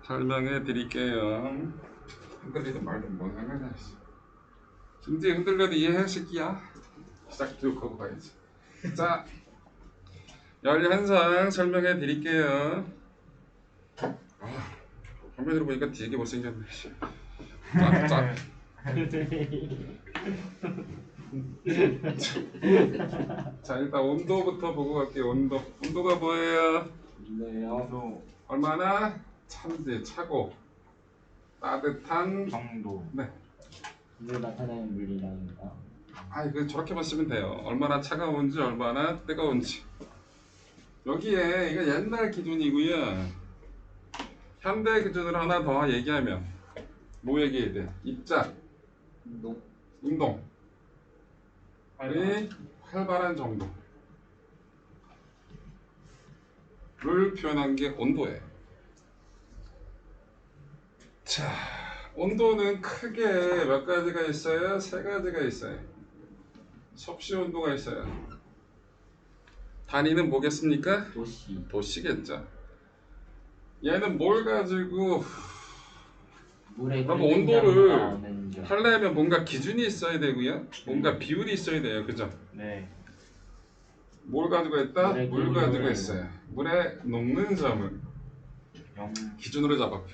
설명해 드릴게요. 흔들리든 말든 뭔 상관이야. 지금 흔들려도 이해해 새끼야. 시작 교육하고 가야지. 자, 열 현상 설명해 드릴게요. 화면으로 보니까 되게 못생겼네. 자. 자, 일단 온도부터 보고 갈게요. 온도가 뭐예요? 온도 얼마나 찬지, 차고 따뜻한 정도. 네. 물 나타내는 물이랍니다. 이거 저렇게만 쓰면 돼요. 얼마나 차가운지, 얼마나 뜨거운지. 여기에 이거 옛날 기준이고요. 현대 기준으로 하나 더 얘기하면 뭐 얘기해야 돼? 입자, 운동, 활발한 정도를 표현한 게 온도예요. 자, 온도는 크게 몇 가지가 있어요? 세 가지가 있어요. 섭씨 온도가 있어요. 단위는 뭐겠습니까? 도시. 도시겠죠. 얘는 뭘 가지고 물에 그럼 끓는 온도를 양보다는 점. 하려면 뭔가 기준이 있어야 되고요. 뭔가 비율이 있어야 돼요. 그죠? 네. 뭘 가지고 했다? 물에 물 끓는 가지고 점을. 했어요. 물에 녹는 점을 0, 기준으로 잡았고,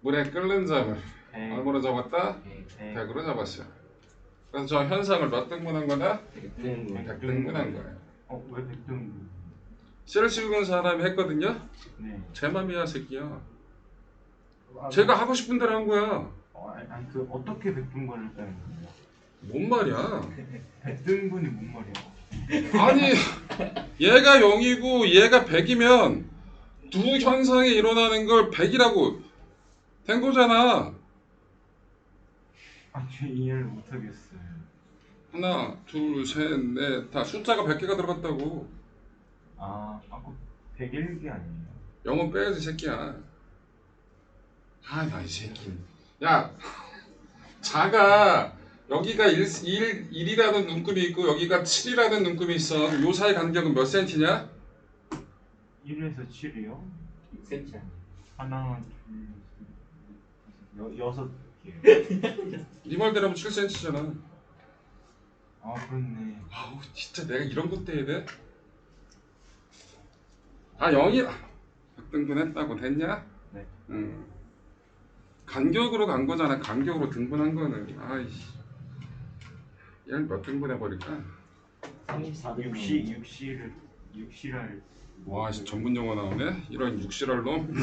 물에 끓는 점을 100, 얼마로 잡았다? 100, 100으로 잡았어요. 그래서 저 현상을 몇 등분한 거다? 백등분. 100등분한 거예요. 왜 100등? 셀시우스 사람이 했거든요. 네. 제 맘이야 새끼야. 제가 하고 싶은 대로 한 거야. 아니 그 어떻게 100등분을 했다는 거예요? 뭔 말이야? 100등분이 뭔 말이야? 아니 얘가 0이고 얘가 100이면 두 현상이 일어나는 걸 100이라고 된 거잖아. 저 이해를 못하겠어요. 하나, 둘, 셋, 넷, 다 숫자가 100개가 들어갔다고. 아까 101개 아니에요? 0은 빼야지 새끼야. 나 이 새끼. 야, 자가 여기가 1이라는 눈금이 있고 여기가 7이라는 눈금이 있어. 요 사이 간격은 몇 센티냐? 1에서 7이요? 6cm. 하나, 둘, 6개. 네 말대로 하면 7cm잖아. 그렇네. 아우 진짜 내가 이런 것도 해야 돼? 0이 100등분 했다고 됐냐? 네. 간격으로 간 거잖아. 간격으로 등분한 거는. 아이씨. 얘를 몇 등분 해버릴까? 34등분. 육시를 와, 전문 용어 나오네. 이런 육실할 놈.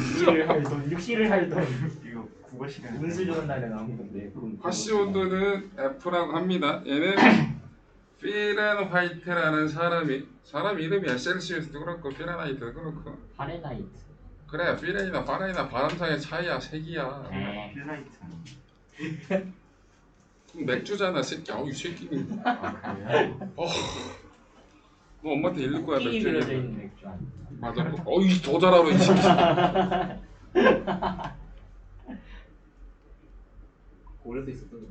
육시를 할 돈. 이거 국어 시간에 운수 좋은 날에 나온 건데. 화씨 온도는 F라고 합니다. 얘는 필앤 화이트라는 사람 이름이야. 셀시우스도 그렇고 필앤하이트도 그렇고. 파레나이트. 그래, 필앤이나 파란이나 바람상의 차이야. 색이야. 필라이트. 맥주잖아, 새끼. 이 새끼는. 그래요? 너 엄마한테 읽을 거야, 띠 맥주. 그려져 있는 맥주 아니야? 맞아. 더 잘 알아, 이 새끼. 고려도 있었던 거.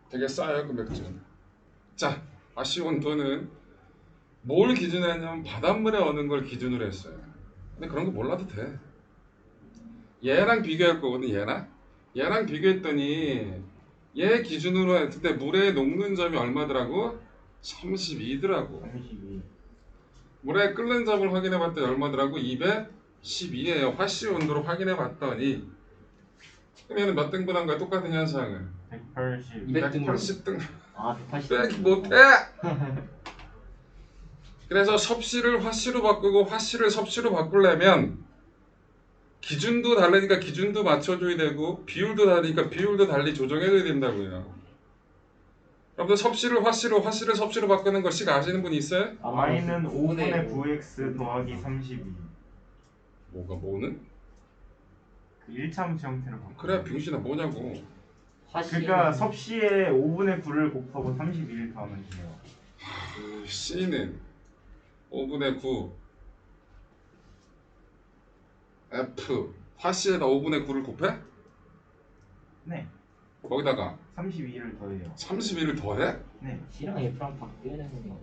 되게 싸요, 그 맥주는. 자, 아시 온도는 뭘 기준으로 했냐면 바닷물에 어는 걸 기준으로 했어요. 근데 그런 거 몰라도 돼. 얘랑 비교할 거거든, 얘랑 비교했더니 얘 기준으로 했을 때 물에 녹는 점이 얼마더라고? 32더라고. 32. 물에 끓는 점을 확인해 봤더니 얼마더라고? 212예요. 화씨 온도로 확인해 봤더니 그럼 얘는 몇 등분한 거야? 똑같은 현상을 180. 180등 180. 빼기 못해. 그래서 섭씨를 화씨로 바꾸고 화씨를 섭씨로 바꾸려면 기준도 다르니까 기준도 맞춰줘야 되고 비율도 다르니까 비율도 달리 조정해줘야 된다고요. 여러분들 섭씨를 화씨로 화씨를 섭씨로 바꾸는 거 씩 아시는 분 있어요? y는 5분의 9x 더하기 32. 뭐는? 그 1차함수 형태로 바꿔. 그래 병신아 뭐냐고. 그러니까 섭씨에 5분의 9를 곱하고 32를 더하면 돼요. C는 5분의 9 F 화씨에다 5분의 9를 곱해? 네. 거기다가 32를 더해요. 31을 더해? 네. C랑 F랑 바뀌어야 되는 거.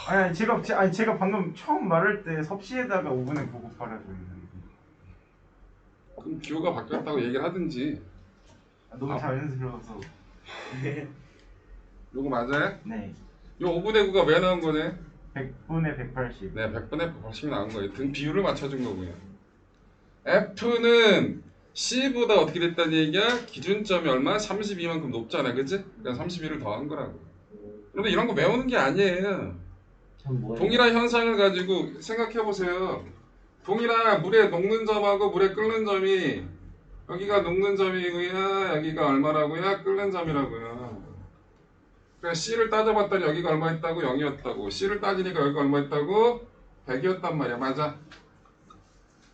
아니 제가 방금 처음 말할 때 섭씨에다가 5분의 9 곱하라고 했는데 그럼 기호가 바뀌었다고 얘기를 하든지. 너무 자연스러워서. 요거 맞아요? 네. 요 5분의 9가 왜 나온 거네? 100분의 180. 네, 100분의 180이 나온 거예요. 등 비율을 맞춰준 거고요. F는 C보다 어떻게 됐다는 얘기야? 기준점이 얼마? 32만큼 높잖아, 그치? 그래서 31을 더한 거라고. 그런데 이런 거 외우는 게 아니에요. 전 뭐예요? 동일한 현상을 가지고 생각해 보세요. 동일한 물에 녹는 점하고 물에 끓는 점이 여기가 녹는 점이고요, 여기가 얼마라고요? 끓는 점이라고요. 그래 C를 따져봤더니 여기가 얼마 있다고? 0이었다고. C를 따지니까 여기가 얼마 있다고? 100이었단 말이야. 맞아.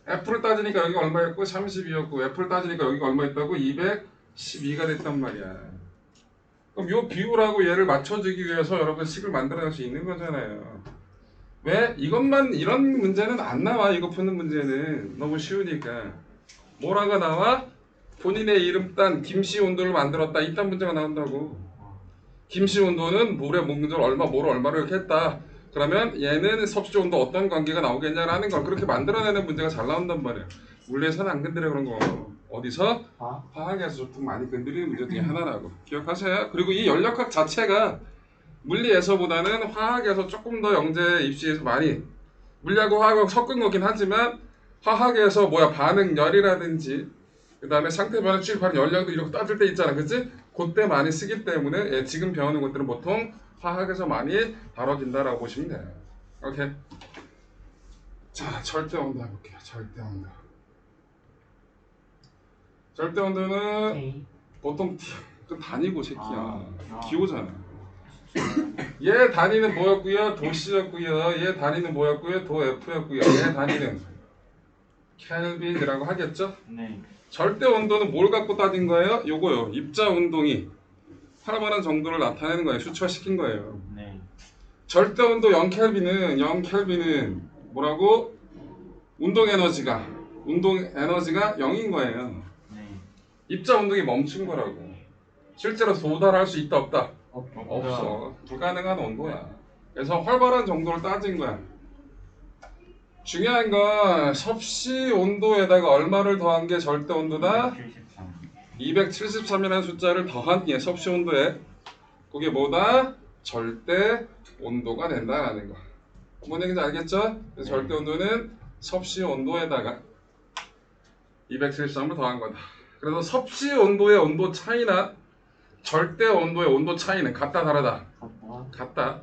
F를 따지니까 여기가 얼마였고? 32였고 F를 따지니까 여기가 얼마 있다고? 212가 됐단 말이야. 그럼 요 비율하고 얘를 맞춰주기 위해서 여러분 식을 만들어낼 수 있는 거잖아요. 왜? 이것만 이런 문제는 안 나와. 이거 푸는 문제는 너무 쉬우니까. 뭐라가 나와? 본인의 이름 딴 김씨 온도를 만들었다. 이딴 문제가 나온다고. 김씨 온도는 물의 목줄 얼마, 뭐를 얼마를 이렇게 했다. 그러면 얘는 섭씨 온도 어떤 관계가 나오겠냐라는 걸 그렇게 만들어내는 문제가 잘 나온단 말이에요. 물리에서는 안 건드려 그런 거. 어디서? 화학에서 좀 많이 건드리는 문제 중에 하나라고. 기억하세요? 그리고 이 연력학 자체가 물리에서보다는 화학에서 조금 더 영재 입시에서 많이 물리하고 화학하고 섞은 거긴 하지만 화학에서 반응열이라든지 그 다음에 상태 변화 취급하는 연량도 이렇게 따질 때 있잖아, 그치? 그때 많이 쓰기 때문에 지금 배우는 것들은 보통 화학에서 많이 다뤄진다라고 보시면 돼요. 오케이. 자, 절대 온도 해볼게요. 절대 온도. 절대 온도는 오케이. 보통 좀 단위고 새끼야. 기호잖아. 네. 얘 단위는 뭐였고요? 도씨였고요. 얘 단위는 뭐였고요? 도 F였고요. 얘 단위는 켈빈이라고 하겠죠? 네. 절대 온도는 뭘 갖고 따진 거예요? 요거요. 입자 운동이 활발한 정도를 나타내는 거예요. 수치화시킨 거예요. 네. 절대 온도 0켈빈은 뭐라고? 운동 에너지가 0인 거예요. 네. 입자 운동이 멈춘 거라고. 실제로 도달할 수 있다 없다? 없어. 불가능한 온도야. 그래서 활발한 정도를 따진 거야. 중요한 건 섭씨 온도에다가 얼마를 더한 게 절대 온도다? 273이라는 숫자를 더한 게 섭씨 온도에 그게 뭐다? 절대 온도가 된다라는 거. 뭔 얘기인지 알겠죠? 그래서 절대 온도는 섭씨 온도에다가 273을 더한 거다. 그래서 섭씨 온도의 온도 차이나 절대 온도의 온도 차이는 같다 다르다? 같다.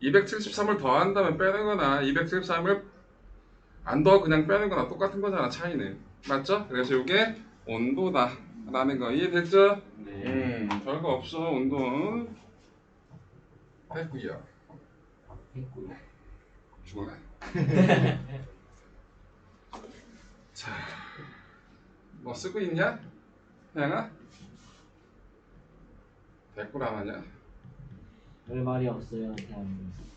273을 더한다면 빼는 거나 273을 안 더하고 그냥 빼는 거나 똑같은 거잖아, 차이는. 맞죠? 그래서 이게 온도다 라는 거 이해됐죠? 네. 별거 없어. 온도 됐고요. 했고요. 죽을래? 자, 뭐 쓰고 있냐? 태양아? 댓글 안 하냐? 왜 말이 없어요, 대한민국?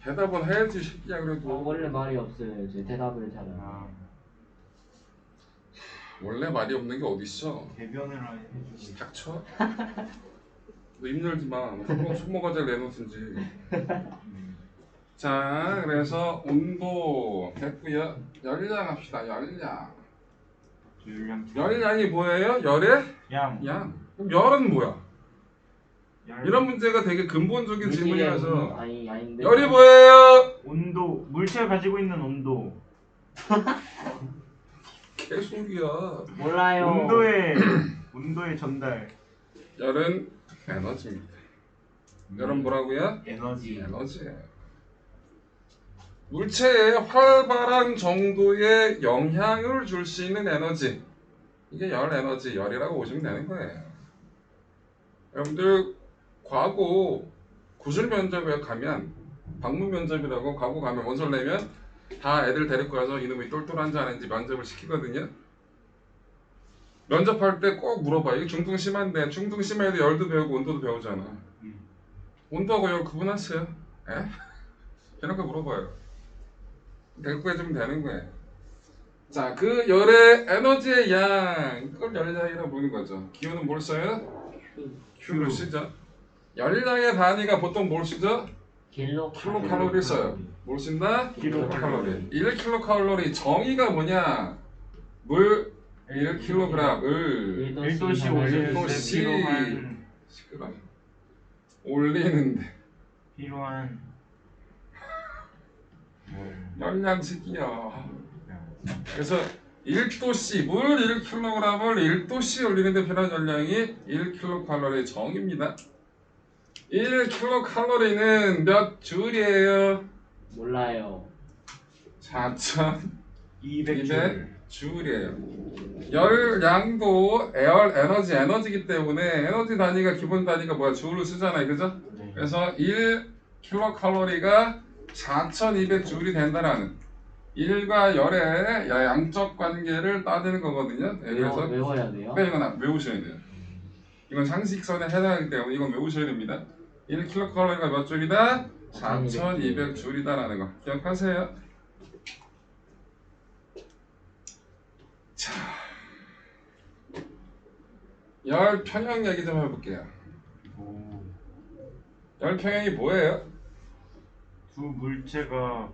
대답은 해야지 새끼야. 그래도 원래 말이 없어요. 제 대답을 잘해요. 원래 말이 없는 게 어딨어? 대변을 해주고. 닥쳐? 너 입 열지 마. 손모가지를 내놓든지. 자, 그래서 온도 됐고요. 열량 합시다. 열량. 열량이 뭐예요? 열의 양. 양. 그럼 열은 뭐야? 이런 문제가 되게 근본적인 질문이라서 아닌데. 열이 뭐예요? 온도. 물체가 가지고 있는 온도. 개소리야. 몰라요. 온도의 전달. 열은 에너지입니다. 열은 뭐라고요? 에너지. 에너지예요. 물체에 활발한 정도의 영향을 줄 수 있는 에너지. 이게 열 에너지, 열이라고 보시면 되는 거예요. 여러분들 과거 구술 면접에 가면 방문 면접이라고 과거 가면 원서를 내면 다 애들 데리고 가서 이놈이 똘똘한지 아닌지 면접을 시키거든요. 면접할 때 꼭 물어봐. 이게 중등 심한데 중등 심해도 열도 배우고 온도도 배우잖아. 온도하고 열 구분하세요? 에? 이런 거 물어봐요. 데리고 해주면 되는 거예요. 자, 그 열의 에너지의 양, 그걸 열량이라고 부르는 거죠. 기호는 뭘 써요? Q를 쓰죠. 열량의 단위가 보통 뭘 쓰죠? 킬로칼로리 써요. 뭘 쓴다? 킬로칼로리. 1킬로칼로리 정의가 뭐냐? 물 1kg을 1도씩 올리는데 1도씩 필요한 올리는데 필요한 열량식이야. 그래서 1도씨 물 1kg을 1도씨 올리는데 필요한 열량이 1kcal 정입니다. 1kcal는 몇 줄이에요? 몰라요. 200줄. 줄이에요. 열량도 에너지이기 때문에 에너지 단위가 기본 단위가 뭐야? 줄을 쓰잖아요, 그죠? 네. 그래서 1kcal가 4200줄이 된다라는 1과 열의 양적 관계를 따지는 거거든요. 그래서 외워야 돼요. 네, 이건 외우셔야 돼요. 이건 상식선에 해당하기 때문에 이건 외우셔야 됩니다. 1kcal가 몇 줄이다? 4200줄이다라는 거 기억하세요. 자, 열 평형 얘기 좀 해볼게요. 오. 열 평형이 뭐예요? 두 물체가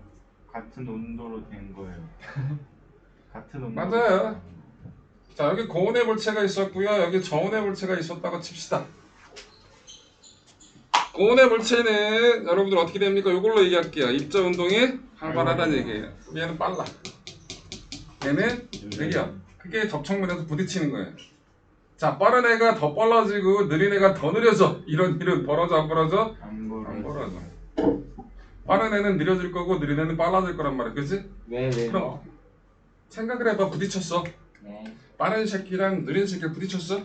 같은 온도로 된 거예요. 같은 온도. 맞아요. 자, 여기 고온의 물체가 있었고요. 여기 저온의 물체가 있었다고 칩시다. 고온의 물체는 여러분들 어떻게 됩니까? 이걸로 얘기할게요. 입자 운동이 활발하다는 얘기예요. 얘는 빨라. 얘는 느려. 그게 접촉면에서 부딪히는 거예요. 자, 빠른 애가 더 빨라지고 느린 애가 더 느려져. 이런 일은 벌어져 안 벌어져? 안 안 벌어. 벌어져. 빠른 애는 느려질 거고 느린 애는 빨라질 거란 말이야. 그치? 왜요? 그럼. 생각을 해봐. 부딪혔어. 네. 빠른 새끼랑 느린 새끼가 부딪혔어.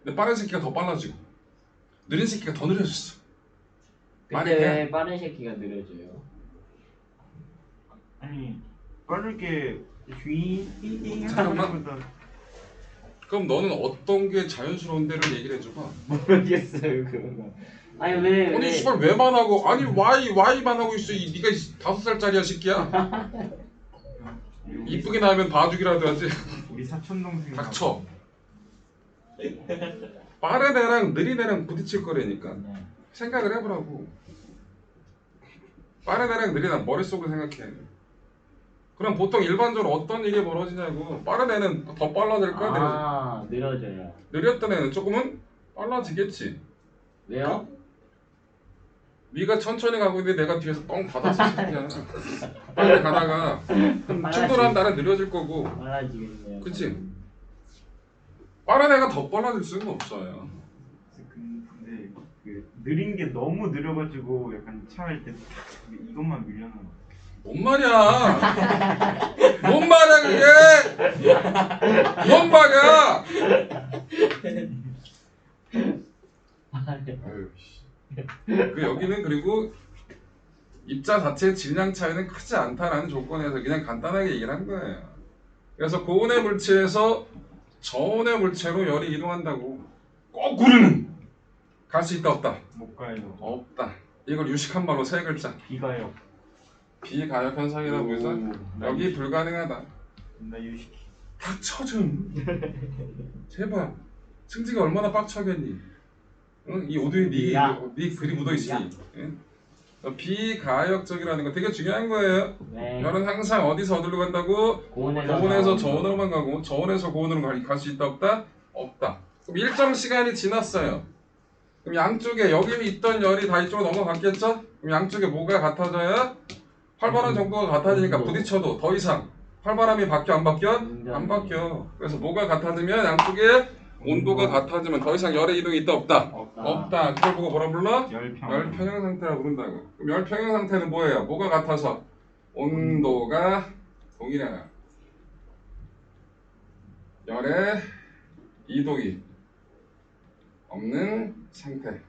근데 빠른 새끼가 더 빨라지고 느린 새끼가 더 느려졌어. 말이 그때 돼? 왜 빠른 새끼가 느려져요? 아니 빠르게 휘 잠깐만. 그럼 너는 어떤 게 자연스러운 데를 얘기를 해줘봐. 모르겠어요 그거. 아니 왜? 아니 씨발 왜만 하고 아니 Y만 하고 있어. 네가 5살짜리야 새끼야. 이쁘게 나오면 봐주기라도 하지. 우리 사촌 동생 닥쳐. 빠른 애랑 느린 애랑 부딪힐 거라니까. 네. 생각을 해보라고. 빠른 애랑 느린 애 머릿속으로 생각해. 그럼 보통 일반적으로 어떤 일이 벌어지냐고. 빠른 애는 더 빨라질 거야. 아 느려져요. 느렸던 애는 조금은 빨라지겠지. 왜요? 네가 천천히 가고 있는데 내가 뒤에서 뻥 받았어. 새끼야. 빨리 가다가 충돌한 나는 느려질 거고. 빨라지겠네요. 그치? 빠른 애가 더 빨라질 수는 없어요. 근데 그 느린 게 너무 느려가지고 약간 차할 때 이것만 밀려나는 거. 뭔 말이야? 뭔 말이야 그게? 뭔 말이야? 아유 씨. 그 여기는 그리고 입자 자체의 질량 차이는 크지 않다라는 조건에서 그냥 간단하게 얘기를 한 거예요. 그래서 고온의 물체에서 저온의 물체로 열이 이동한다고. 거꾸로는 갈 수 있다 없다? 못 가요. 없다. 이걸 유식한 말로 세 글자. 비가요. 비가역 현상이라고 해서 여기 불가능하다. 나 유식. 닥쳐 좀. 제발. 승지가 얼마나 빡쳐겠니? 응? 이 오디오에 네 글이 묻어 있으니. 응? 비가역적이라는 거 되게 중요한 거예요. 네. 열은 항상 어디서 어디로 간다고? 고온에서 저온으로만 가고 저온에서 고온으로 갈 수 있다 없다? 없다. 그럼 일정 시간이 지났어요. 그럼 양쪽에 여기 있던 열이 다 이쪽으로 넘어갔겠죠? 그럼 양쪽에 뭐가 같아져야? 활발한 정도가 같아지니까 부딪혀도 더 이상 활발함이 바뀌어 안 바뀌어? 안 바뀌어. 그래서 뭐가 같아지면 양쪽에 온도가 같아지면 더 이상 열의 이동이 있다 없다? 없다. 그걸 보고 뭐라 불러? 열평형 상태라 부른다고. 그럼 열평형 상태는 뭐예요? 뭐가 같아서? 온도가 동일해요. 열의 이동이 없는 상태.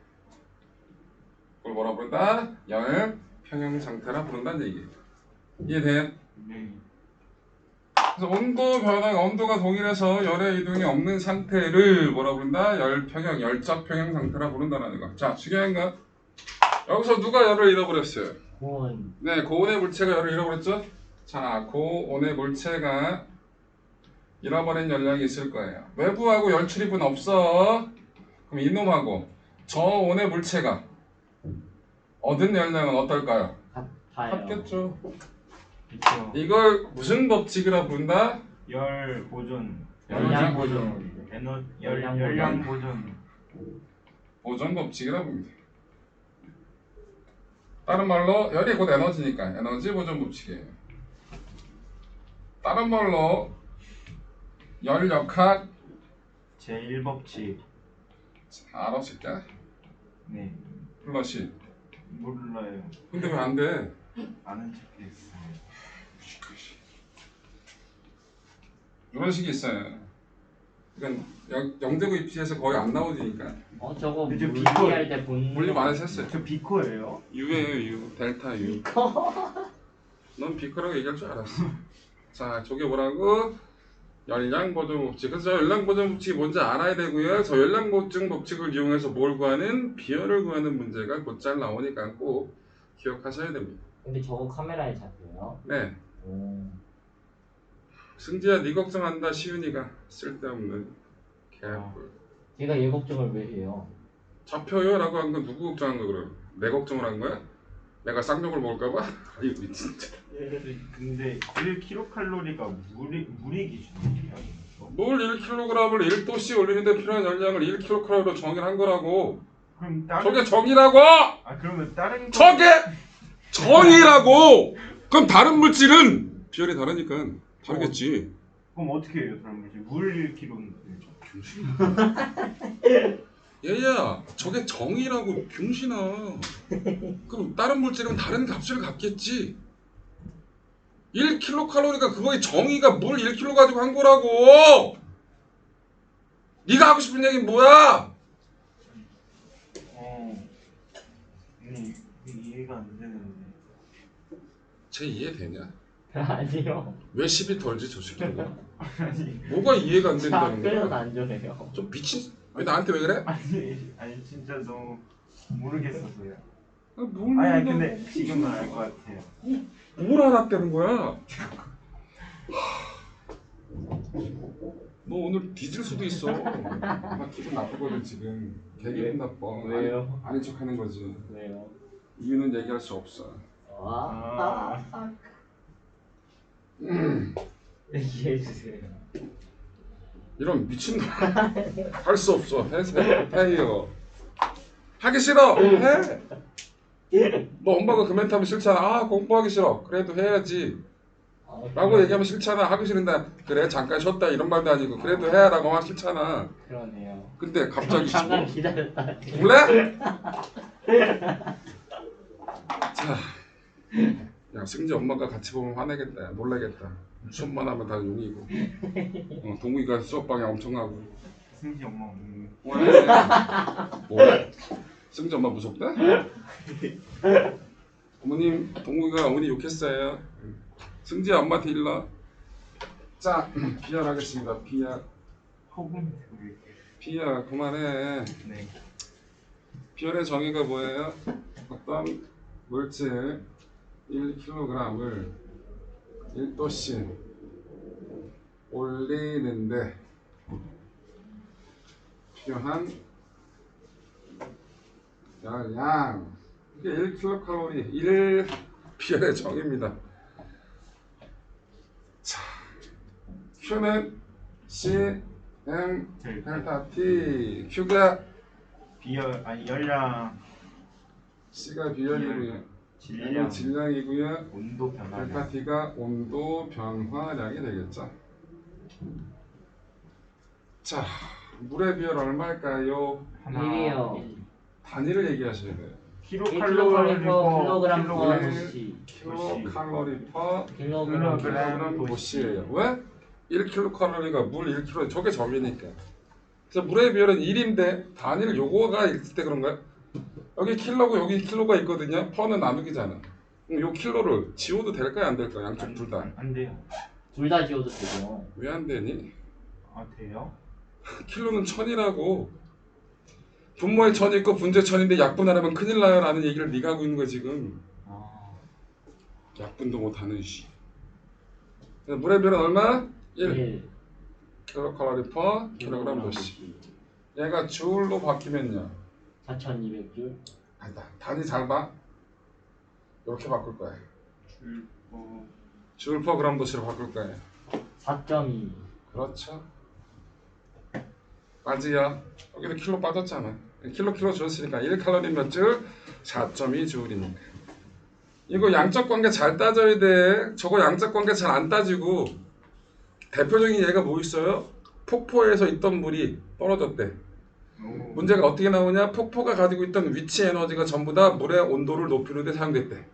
그걸 뭐라 부른다? 열평형 상태라 부른다는 얘기예요. 이해돼요? 네. 그래서 온도 변화가 온도가 동일해서 열의 이동이 없는 상태를 뭐라 부른다? 열평형, 열적 평형 상태라 부른다는 거. 자, 중요한 거. 여기서 누가 열을 잃어버렸어요? 고온. 네, 고온의 물체가 열을 잃어버렸죠? 자, 고온의 물체가 잃어버린 열량이 있을 거예요. 외부하고 열 출입은 없어. 그럼 이놈하고 저온의 물체가 얻은 열량은 어떨까요? 같아요. 같겠죠. 그렇죠. 이걸 무슨 법칙이라 부른다? 열 보존. 열량 보존. 열량 보존. 보존 법칙이라 부릅니다. 다른 말로 열이 곧 에너지니까 에너지 보존 법칙이에요. 다른 말로 열역학 제1법칙. 알아 새끼야? 네. 플러시. 몰라요. 근데 왜 안 돼? 아는 척했어요. 이런 식이 있어요. 그러니까 영대고 입시에서 거의 안 나오니까 저거 근데 물리 비거- 할때 본. 물리 많이 샜어요. 저 비코예요? U예요 U 델타 U. 넌 비커라고 얘기할 줄 알았어. 자 저게 뭐라고? 열량 보존 법칙. 그래서 저 열량 보존 법칙이 뭔지 알아야 되고요. 저 열량 보존 법칙을 이용해서 뭘 구하는? 비열을 구하는 문제가 곧잘 나오니까 꼭 기억하셔야 됩니다. 근데 저거 카메라에 잡혀요. 네. 오. 승지야 네 걱정한다 시윤이가 쓸데없는 개뿔. 제가 얘 걱정을 왜 해요? 잡혀요 라고 한 건 누구 걱정한 거 그럼? 내 걱정을 한 거야? 내가 쌍욕을 먹을까봐? 아이고 진짜. 근데 1kcal가 물이 기준이에요? 뭘 1kg을 1도씩 올리는데 필요한 열량을 1kcal로 정의한 거라고. 그럼 다른 저게 정의라고! 그러면 다른 거 저게 정의라고! 그럼 다른 물질은 비열이 다르니까 다르겠지. 그럼 어떻게 해요? 그럼 이제 물 1kg인데 얘야 저게 정의라고 병신아. 그럼 다른 물질은 다른 값을 갖겠지. 1kcal가 그거의 정의가 물 1kg 가지고 한 거라고. 네가 하고 싶은 얘기는 뭐야? 아니 이해가 안 되는데 쟤 이해되냐? 아니요. 왜 시비 덜지 저 새끼가? 아니 뭐가 이해가 안 자, 된다는 그래서 거야? 안 좋아해요. 좀 미친. 왜 나한테 왜 그래? 아니 진짜 너무 모르겠어서요. 뭘 근데 지금은 알 것 같아요. 뭘 알았다는 거야? 너 오늘 뒤질 수도 있어. 나 기분 나쁘거든 지금. 되게 기분 나빠. 왜요? 아닌 척하는 거지. 왜요? 이유는 얘기할 수 없어. 얘기해주세요. 이런 미친놈. 할 수 없어. 해요. 하기 싫어. 해. 너 엄마가 그 멘트 하면 싫잖아. 아 공부하기 싫어. 그래도 해야지. 라고 얘기하면 싫잖아. 하기 싫은데 그래 잠깐 쉬었다 이런 말도 아니고 그래도 해야 라고 하면 싫잖아. 그러네요. 근데 갑자기 잠깐 기다렸다. 볼래? 자, 야 승지 엄마가 같이 보면 화내겠다. 야, 놀라겠다. 수업만 하면 다 용이고. 동욱이가 수업방에 엄청나고. 승지 엄마 왜? 뭐래? 승지 엄마 무섭다? 어머님, 동욱이가 어머니 욕했어요. 승지 엄마한테 일러. 자, 비열하겠습니다. 비열. 혹은 비열 그만해. 네. 비열의 정의가 뭐예요? 어떤 물질 1kg을 1도씩 올리는데 필요한 열량. 이게 1kcal 1 비열의 정의입니다. 자, Q는 C M 델타 T. Q가 열량 C가 비열이고요. 질량 질량이고요. 온도 변화 델타 T가 온도 변화량이 되겠죠. 자, 물의 비열 얼마일까요? 이게요. 단위를 얘기하셔야 돼요. 킬로칼로리 킬로그램 퍼 퍼 킬로그램 도시. 킬로칼로리 퍼 킬로그램 킬로그램 도시예요. 왜? 1킬로칼로리가 물 1kg 저게 적이니까. 그래서 물의 비열은 1인데 단위를 요거가 있을 때 그런 거야. 여기 킬로고 여기 킬로가 있거든요. 퍼는 나누기잖아. 그럼 요 킬로를 지워도 될까요? 안 될까요? 양쪽 둘 다. 안 돼요. 둘 다 지워도 되죠. 왜 안 되니? 돼요? 킬로는 1000이라고. 분모에 1000 있고 분자에 1000인데 약분하려면 큰일 나요 라는 얘기를 네가 하고 있는 거야 지금. 약분도 못하는 씨. 물의 비율은 얼마? 1 킬로칼로리 퍼 킬로그램 도시. 얘가 줄로 바뀌면요. 4200줄. 아니다. 단위 잘 봐. 이렇게 바꿀 거야. 줄 줄 퍼 그램 도시로 바꿀 거야. 4.2. 그렇죠. 맞지요? 여기도 킬로 빠졌잖아. 킬로 줄었으니까 1칼로리 몇 줄? 4.2 줄이니까. 이거 양적 관계 잘 따져야 돼. 저거 양적 관계 잘 안 따지고 대표적인 예가 뭐 있어요? 폭포에서 있던 물이 떨어졌대. 문제가 어떻게 나오냐? 폭포가 가지고 있던 위치 에너지가 전부 다 물의 온도를 높이는 데 사용됐대.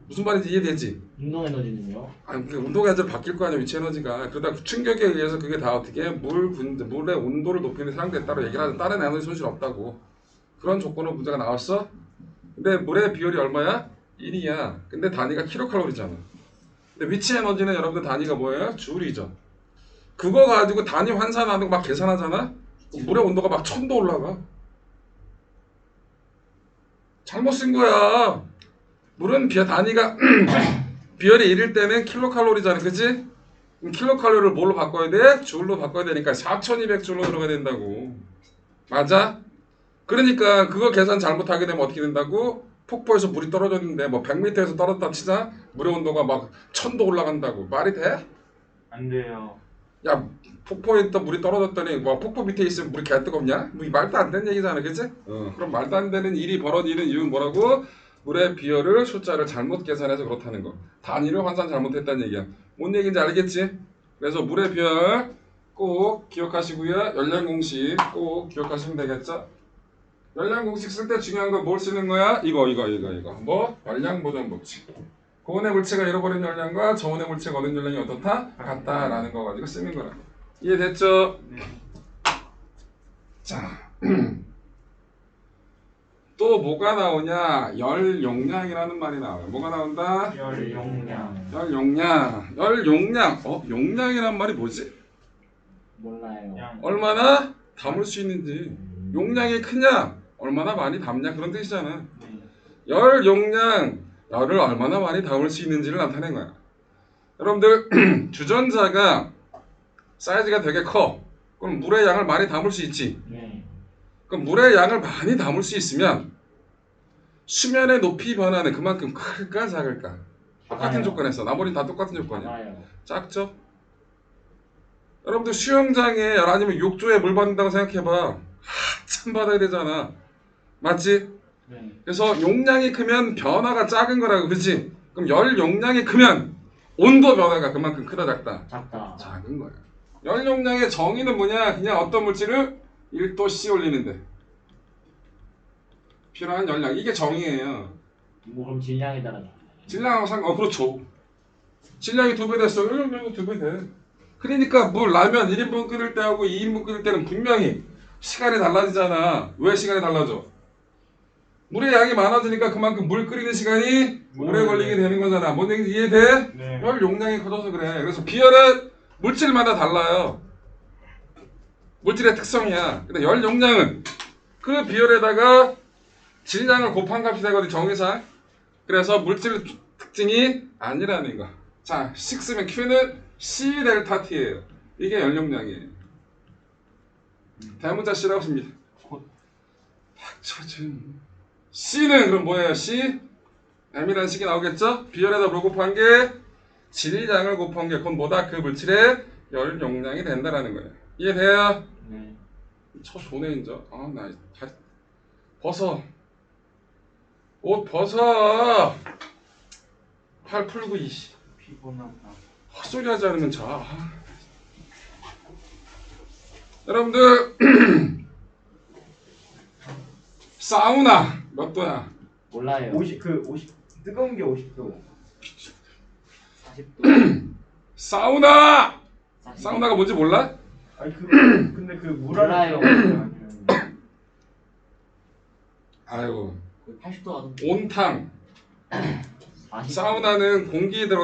무슨 말인지 이해되지? 운동 에너지는요? 아니 그 운동 에너지를 바뀔 거 아니야, 위치 에너지가. 그러다 충격에 의해서 그게 다 어떻게 물의 온도를 높이는 데 사용됐다고 얘기를 하는, 다른 에너지 손실 없다고. 그런 조건으로 문제가 나왔어. 근데 물의 비율이 얼마야? 1이야. 근데 단위가 킬로칼로리잖아. 근데 위치 에너지는 여러분들 단위가 뭐예요? 줄이죠. 그거 가지고 단위 환산하는 거 막 계산하잖아? 물의 온도가 막 1000도 올라가. 잘못 쓴 거야. 물은 단위가 비열이 1일 때는 킬로칼로리잖아, 그치? 그럼 킬로칼로리를 뭘로 바꿔야 돼? 줄로 바꿔야 되니까 4200줄로 들어가야 된다고. 맞아? 그러니까 그거 계산 잘못하게 되면 어떻게 된다고? 폭포에서 물이 떨어졌는데 뭐 100m에서 떨어졌다 치자, 물의 온도가 막 1000도 올라간다고. 말이 돼? 안 돼요. 야, 폭포에 있던 물이 떨어졌더니 뭐 폭포 밑에 있으면 물이 개 뜨겁냐? 뭐 말도 안 되는 얘기잖아, 그치? 그럼 말도 안 되는 일이 벌어지는 이유는 뭐라고? 물의 비열을 숫자를 잘못 계산해서 그렇다는 거. 단위를 환산 잘못했다는 얘기야. 뭔 얘기인지 알겠지? 그래서 물의 비열 꼭 기억하시고요. 열량 공식 꼭 기억하시면 되겠죠? 열량 공식 쓸 때 중요한 거 뭘 쓰는 거야? 이거. 뭐? 열량 보존 법칙. 고온의 물체가 잃어버린 열량과 저온의 물체가 얻은 열량이 어떻다? 같다라는 거 가지고 쓰는 거라. 이해됐죠? 네. 자, 또 뭐가 나오냐? 열 용량이라는 말이 나와요. 뭐가 나온다? 열 용량. 열 용량. 열 용량. 용량이란 말이 뭐지? 몰라요. 양. 얼마나 담을 수 있는지. 용량이 크냐? 얼마나 많이 담냐? 그런 뜻이잖아. 네. 열 용량, 열을 얼마나 많이 담을 수 있는지를 나타낸 거야. 여러분들 주전자가 사이즈가 되게 커. 그럼 물의 양을 많이 담을 수 있지. 네. 그럼 물의 양을 많이 담을 수 있으면 수면의 높이 변화는 그만큼 클까 작을까? 똑같은 작아요. 조건에서. 나머지는 다 똑같은 조건이야. 작아요. 작죠? 여러분들 수영장에 아니면 욕조에 물 받는다고 생각해봐. 한참 받아야 되잖아. 맞지? 네. 그래서 용량이 크면 변화가 작은 거라고, 그치? 그럼 열 용량이 크면 온도 변화가 그만큼 크다 작다? 작다. 작은 거야. 열 용량의 정의는 뭐냐? 그냥 어떤 물질을 1도씨 올리는데 필요한 열량, 이게 정의예요. 뭐 그럼 질량에 따라. 질량하고 그렇죠. 질량이 2배 됐어. 열량도 2배 돼. 그러니까 물 라면 1인분 끓일 때하고 2인분 끓일 때는 분명히 시간이 달라지잖아. 왜 시간이 달라져? 물의 양이 많아지니까 그만큼 물 끓이는 시간이 오래 걸리게 되는 거잖아. 뭔 얘기인지 이해돼? 네. 열 용량이 커져서 그래. 그래서 비열은 물질마다 달라요. 물질의 특성이야. 근데 열 용량은 그 비열에다가 질량을 곱한 값이 되거든, 정의상. 그래서 물질 특징이 아니라는 거. 자, 식 쓰면 Q는 C 델타 T예요. 이게 열 용량이에요. 대문자 C라고 씁니다. 닥쳐 좀. C는 그럼 뭐예요? C? M이라는 식이 나오겠죠? 비열에다 뭘 곱한 게 질량을 곱한 게 그건 뭐다? 그 물질의 열 용량이 된다라는 거예요. 이해돼요? 네. 저 좋네 인자. 나 다 벗어. 옷 벗어. 팔 풀고 이씨. 피곤하다. 헛소리 하지 않으면 자. 여러분들 사우나 몇 도야? 몰라요. 50 뜨거운 게 50도. 40도. 사우나! 40도. 사우나가 뭔지 몰라? 아니 근데 그 물 안에 몰라요. 들어가면 아이고, 거의 80도 하던데. 온탕. 40도. 사우나는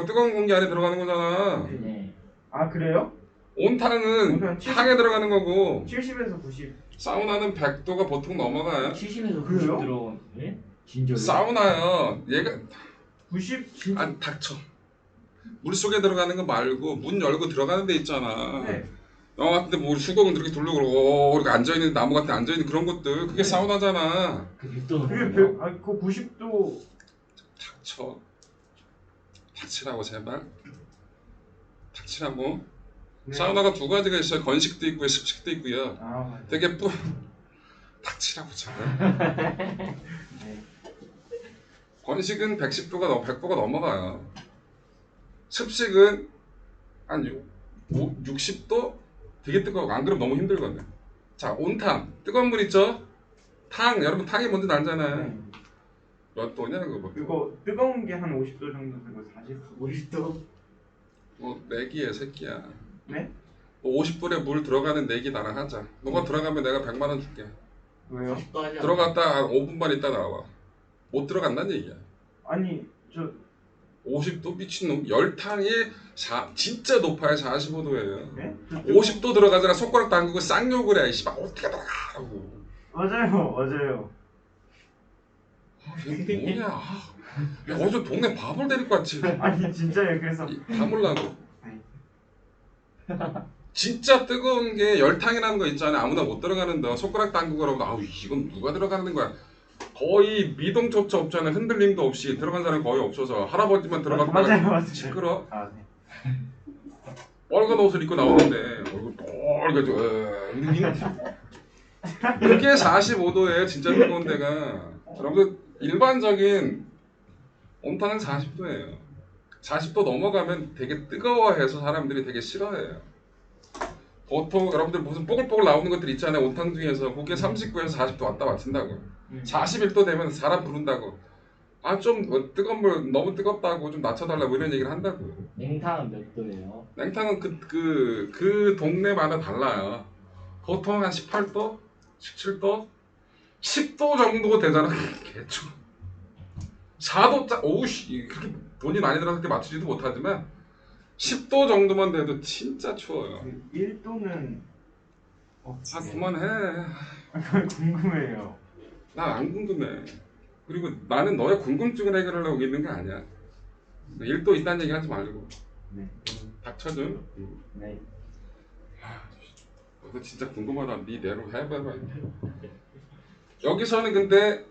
뜨거운 공기 안에 들어가는 거잖아. 네. 아 그래요? 온탕은 온탕 탕에 들어가는 거고 70에서 90. 사우나는 100도가 보통 넘어가요. 70에서 그래요? 90 들어온. 네? 진짜로? 사우나요. 얘가 90? 아 닥쳐. 물 속에 들어가는 거 말고 문 열고 들어가는 데 있잖아. 네. 영화 같은데 뭐 수건 이렇게 둘러 그러고 이렇게 앉아 있는 나무 같은 앉아 있는 그런 것들 그게 사우나잖아. 그 100도는 그게 뭐예요? 그 90도 닥쳐. 닥치라고 제발. 닥치라고. 네. 사우나가 두 가지가 있어요. 건식도 있고요, 습식도 있고요. 아 맞아. 되게 닥치라고 제발. 네. 건식은 110도가 넘어가요. 습식은 한 60도 되게 뜨거워. 안 그러면 너무 힘들거든. 자, 온탕 뜨거운 물 있죠? 탕 여러분 탕이 뭔지 알잖아요. 네. 몇 도냐 그거? 그거 뜨거운 게 한 50도 정도 되고 40도. 50도. 뭐 내기야 새끼야. 네? 50불에 물 들어가는 내기 나랑 하자. 너가 들어가면 내가 100만 원 줄게. 왜요? 40도 하지 않아? 들어갔다 한 5분만 있다 나와. 못 들어간다는 얘기야. 아니 저 50도 미친놈. 열탕이 진짜 높아요. 45도예요. 네? 50도 들어가잖아. 손가락 담그고 쌍욕을 해. 씨발 어떻게 들어가라고. 맞아요. 이게 뭐냐. 야, 어제 동네 바보를 데리고 왔지. 아니 진짜요. 그래서 담으려고. 진짜 뜨거운 게 열탕이라는 거 있잖아요. 아무나 못 들어가는데 손가락 담그고 그러면 아우 이건 누가 들어가는 거야. 거의 미동조차 없잖아요. 흔들림도 없이 들어간 사람이 거의 없어서 할아버지만 들어갔다가 맞아요. 시끄러. 아 네. 빨간 옷을 입고 나오는데 얼굴 빨개져. 그게 45도예요. 진짜 뜨거운 데가. 여러분들 일반적인 온탕은 40도예요. 40도 넘어가면 되게 뜨거워해서 사람들이 되게 싫어해요. 보통 여러분들 무슨 뽀글뽀글 나오는 것들 있잖아요. 온탕 중에서 그게 39에서 40도 왔다 맞춘다고. 41도 되면 사람 부른다고. 아 좀 뜨거운 물 너무 뜨겁다고 좀 낮춰달라고 이런 얘기를 한다고. 냉탕은 몇 도예요? 냉탕은 그 동네마다 달라요. 보통 한 18도, 17도, 10도 정도 되잖아. 개추. 4도 오우씨 그렇게 돈이 많이 들어서 그렇게 맞추지도 못하지만 10도 정도만 돼도 진짜 추워요. 1도는 아 그만해. 궁금해요. 난 안 궁금해. 그리고 나는 너의 궁금증을 해결하려고 있는 게 아니야. 1도 있다는 얘기 하지 말고. 네. 닥쳐 좀. 네. 너 진짜 궁금하다. 네 내로 해봐봐. 여기서는 근데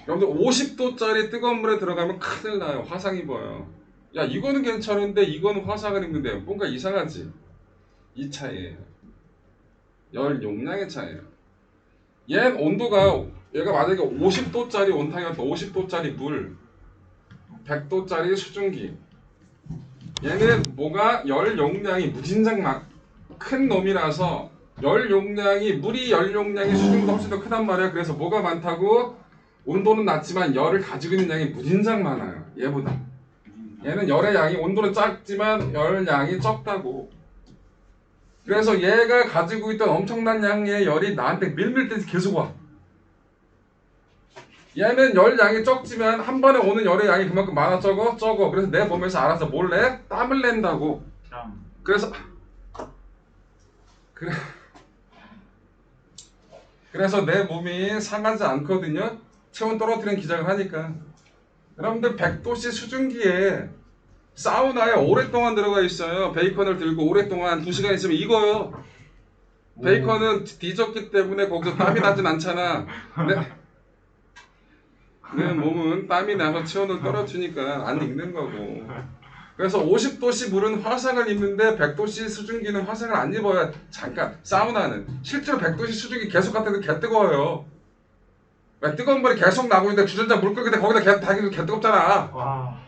여러분들 50도짜리 뜨거운 물에 들어가면 큰일 나요. 화상 입어요. 야 이거는 괜찮은데 이거는 화상을 입는데 뭔가 이상하지? 이 차이예요. 열 용량의 차이예요. 얘 온도가 얘가 만약에 50도짜리 온탕이었다. 50도짜리 물 100도짜리 수증기 얘는 뭐가 열 용량이 무진장 큰 놈이라서 열 용량이 물이 열 용량이 수증기보다 훨씬 더 크단 말이야. 그래서 뭐가 많다고? 온도는 낮지만 열을 가지고 있는 양이 무진장 많아요. 얘보다. 얘는 열의 양이 온도는 작지만 열 양이 적다고. 그래서 얘가 가지고 있던 엄청난 양의 열이 나한테 밀밀듯이 계속 와. 얘는 열 양이 적지만 한 번에 오는 열의 양이 그만큼 많아 적어? 적어. 그래서 내 몸에서 알아서 뭘 내? 땀을 낸다고. 그래서 그래서 내 몸이 상하지 않거든요. 체온 떨어뜨리는 기작을 하니까. 여러분들 100도씨 수증기에 사우나에 오랫동안 들어가 있어요. 베이컨을 들고 오랫동안 2시간 있으면 익어요. 베이컨은 뒤졌기 때문에 거기서 땀이 나진 않잖아. 내 몸은 땀이 나서 체온을 떨어뜨리니까 안 익는 거고. 그래서 50도씨 물은 화상을 입는데 100도씨 수증기는 화상을 안 입어야. 잠깐 사우나는 실제로 100도씨 수증기 계속 같은 게 개 뜨거워요. 왜 뜨거운 물이 계속 나고 있는데 주전자 물 끓는데 거기다 개 뜨겁잖아. 와.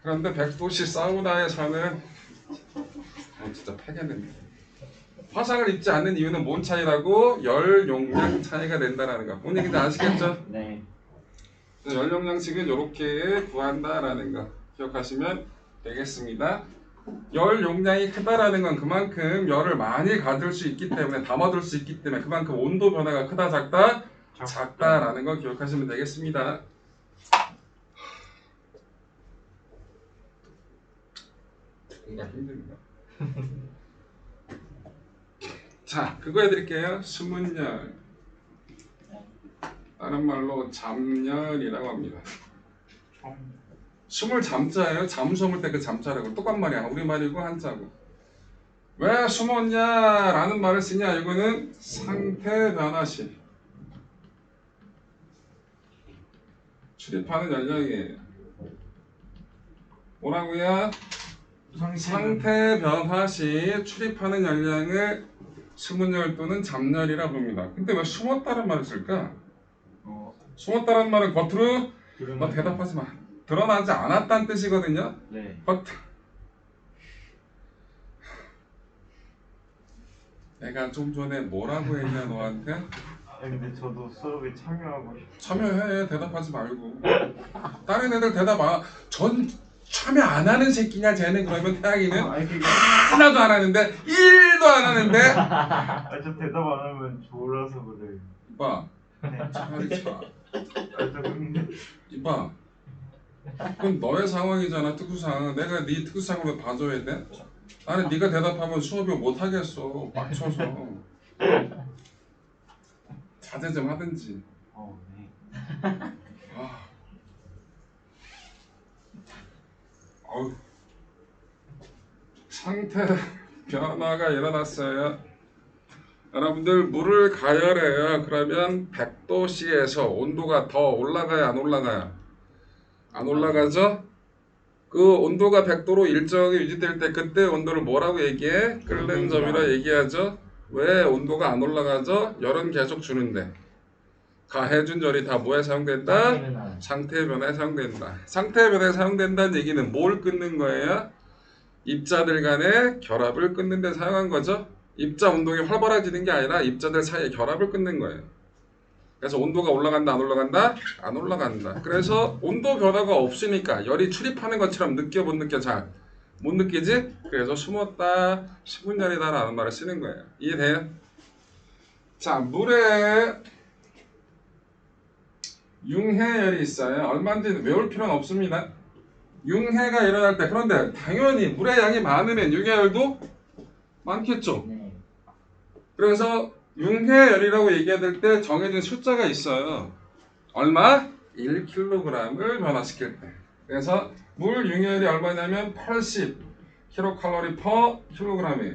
그런데 100도씨 사우나에서는 진짜 패겠는데. 화상을 입지 않는 이유는 뭔 차이라고? 열 용량 차이가 된다라는 거. 뭔 얘기인지 아시겠죠? 네. 열 용량씩은 이렇게 구한다라는 거 기억하시면 되겠습니다. 열 용량이 크다라는 건 그만큼 열을 많이 가질 수 있기 때문에 담아둘 수 있기 때문에 그만큼 온도 변화가 크다 작다? 작다라는 거 기억하시면 되겠습니다. 뭔가 힘듭니다. 자, 그거 해드릴게요. 수문열. 다른 말로 잠열이라고 합니다. 숨을 잠자예요. 잠숨을 때 그 잠자라고 똑같은 말이야. 우리말이고 한자고. 왜 숨었냐라는 말을 쓰냐. 이거는 상태 변화시. 출입하는 연령이에요. 뭐라고요? 상태 변화 시 출입하는 연령을 수문열 또는 잡열이라 부릅니다. 근데 왜 숨었다는 말을 쓸까? 숨었다는 말은 겉으로 너 대답하지 마. 드러나지 않았다는 뜻이거든요. 네. 겉. 내가 좀 전에 뭐라고 했냐 너한테? 아니, 근데 저도 수업에 참여하고 참여해. 대답하지 말고. 다른 애들 대답 안. 전 참여 안 하는 새끼냐 쟤는. 그러면 태양이는 아니 그게 하나도 안 하는데 1도 안 하는데. 저 대답 안 하면 졸아서 그래요. 이봐. 네. 차라리 차. 저 근데 이봐. 그럼 너의 상황이잖아. 특수상. 내가 네 특수상으로 봐줘야 돼? 나는 네가 대답하면 수업이 못 하겠어. 빡쳐서. 자제 좀 하든지. 네. 아. 어우. 상태 변화가 일어났어요. 여러분들 물을 가열해요. 그러면 100도씨에서 온도가 더 올라가요, 안 올라가요? 안 올라가죠? 그 온도가 100도로 일정하게 유지될 때 그때 온도를 뭐라고 얘기해? 끓는 점이라 얘기하죠. 왜 온도가 안 올라가죠? 열은 계속 주는데. 가해준 열이 다 뭐에 사용된다? 상태 변화에 사용된다. 상태 변화에 사용된다는 얘기는 뭘 끊는 거예요? 입자들 간의 결합을 끊는 데 사용한 거죠. 입자 운동이 활발해지는 게 아니라 입자들 사이의 결합을 끊는 거예요. 그래서 온도가 올라간다 안 올라간다? 안 올라간다. 그래서 온도 변화가 없으니까 열이 출입하는 것처럼 느껴 못 느껴? 잘 못 느끼지? 그래서 숨었다 수분열이다 라는 말을 쓰는 거예요. 이해돼요? 자, 물에 융해열이 있어요. 얼마인지 외울 필요는 없습니다. 융해가 일어날 때, 그런데 당연히 물의 양이 많으면 융해열도 많겠죠. 네. 그래서 융해열이라고 얘기해야 될 때 정해진 숫자가 있어요. 얼마? 1kg을 변화시킬 때. 그래서 물 융해열이 얼마냐면 80kcal per kg이에요.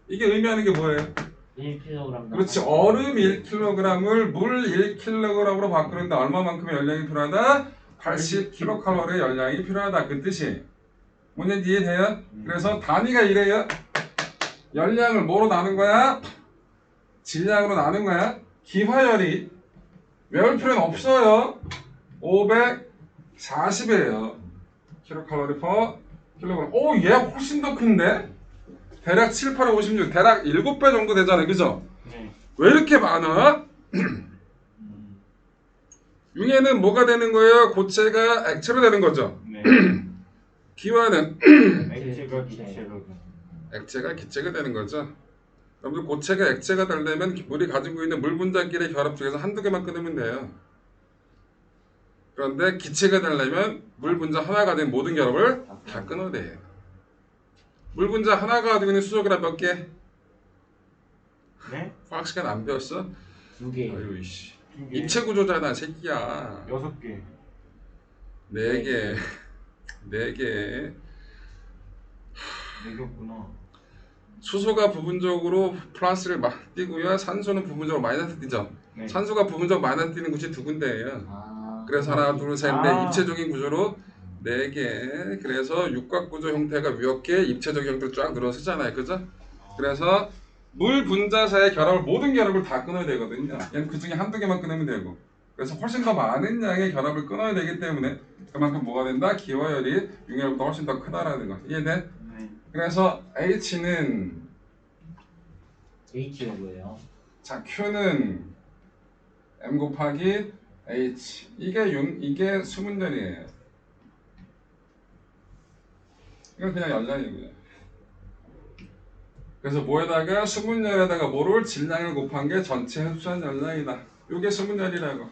이게 의미하는 게 뭐예요? 1kg. 그렇지. 얼음 1kg을 물 1kg으로 바꾸는데 얼마만큼의 열량이 필요하다? 80kcal의 열량이 필요하다. 그 뜻이. 뭔지 이해돼요? 그래서 단위가 이래요. 열량을 뭐로 나눈 거야? 질량으로 나눈 거야. 기화열이 외울 필요는 없어요. 540이에요. kcal per kg. 오, 얘 훨씬 더 큰데? 대략 7, 8, 56, 대략 7배 정도 되잖아요. 그죠? 네. 왜 이렇게 많아? 융해는 뭐가 되는 거예요? 고체가 액체로 되는 거죠. 네. 기화는 액체가 기체로. 액체가 기체가 되는 거죠. 여러분들 고체가 액체가 되려면 물이 가지고 있는 물 분자끼리 결합 중에서 한두 개만 끊으면 돼요. 그런데 기체가 되려면 물 분자 하나가 된 모든 결합을 다 끊어야 돼요. 물 분자 하나가 가지고 있는 수소결합 몇 개? 네? 화학 시간 안 배웠어? 2개. 아유 이씨. 2개. 입체 구조잖아, 새끼야. 6개. 4개. 4개. 4개구나. 수소가 부분적으로 플러스를 띄고요. 산소는 부분적으로 마이너스 띄죠. 네. 산소가 부분적으로 마이너스 띄는 곳이 두 군데예요. 아. 그래서 하나, 둘, 셋, 넷 아. 입체적인 구조로 4개. 그래서 육각 구조 형태가 위엽게 입체적인 형태로 쫙 늘어서잖아요. 그죠? 그래서 물 분자 사이의 결합을 모든 결합을 다 끊어야 되거든요. 얘는 그 중에 한두 개만 끊으면 되고. 그래서 훨씬 더 많은 양의 결합을 끊어야 되기 때문에 그만큼 뭐가 된다? 기화열이 융해열보다 훨씬 더 크다라는 거. 이해돼? 네. 그래서 H는 H가 뭐예요? 자, Q는 M 곱하기 H. 이게 수분열이에요. 이건 그냥 열량이고요. 그래서 뭐에다가 수분열에다가 뭐를 질량을 곱한 게 전체 흡수한 열량이다. 이게 수분열이라고.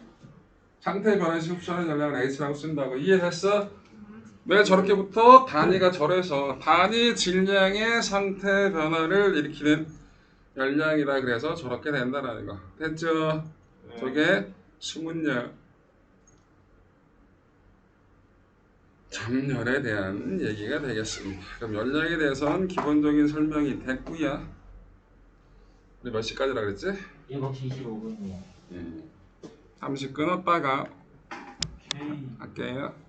상태 변화시 흡수하는 열량을 H라고 쓴다고. 이해됐어? 왜 저렇게 붙어? 단위가 저래서 단위 질량의 상태 변화를 일으키는 열량이라 그래서 저렇게 된다라는 거. 됐죠? 네. 저게 수분열. 잡열에 대한 얘기가 되겠습니다. 그럼 열량에 대해서는 기본적인 설명이 됐고요. 우리 몇 시까지라 그랬지? 7시 25분이요. 30 끊었다가 오케이. 할게요.